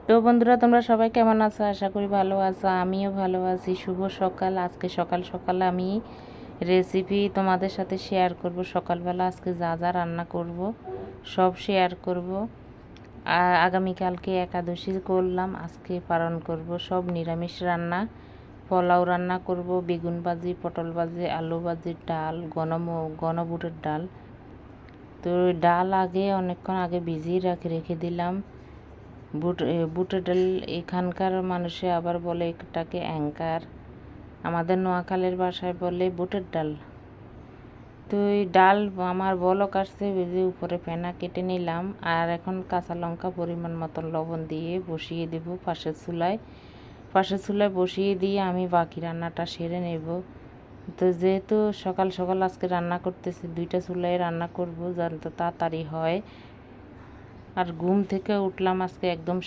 তো বন্ধুরা, তোমরা সবাই কেমন আছো? আশা করি ভালো আছো, আমিও ভালো আছি। শুভ সকাল। আজকে সকাল সকাল আমি রেসিপি তোমাদের সাথে শেয়ার করব। সকালবেলা আজকে যা যা রান্না করব সব শেয়ার করব। আর আগামীকালকে একাদশী করলাম, আজকে পালন করব। সব নিরামিষ রান্না, পোলাও রান্না করব, বেগুন ভাজি, পটল ভাজি, আলু ভাজি, ডাল, গণবুটের ডাল। তো ডাল অনেকক্ষণ আগে ভিজিয়ে রেখে দিলাম। বুটের ডাল এখানকার মানুষে আবার বলে এটাকে অ্যাঙ্কার, আমাদের নোয়াখালীর ভাষায় বলে বুটের ডাল। তো এই ডাল আমার বলক আসছে, ভেজে উপরে ফেনা কেটে নিলাম। আর এখন কাঁচা লঙ্কা পরিমাণ মতন লবণ দিয়ে বসিয়ে দেব পাশের চুলায় বসিয়ে দিয়ে আমি বাকি রান্নাটা সেরে নেব। তো যেহেতু সকাল সকাল আজকে রান্না করতেছি, 2টা চুলায় রান্না করব যাতে তাড়াতাড়ি হয়। আর ঘুম থেকে উঠলাম আজকে একদম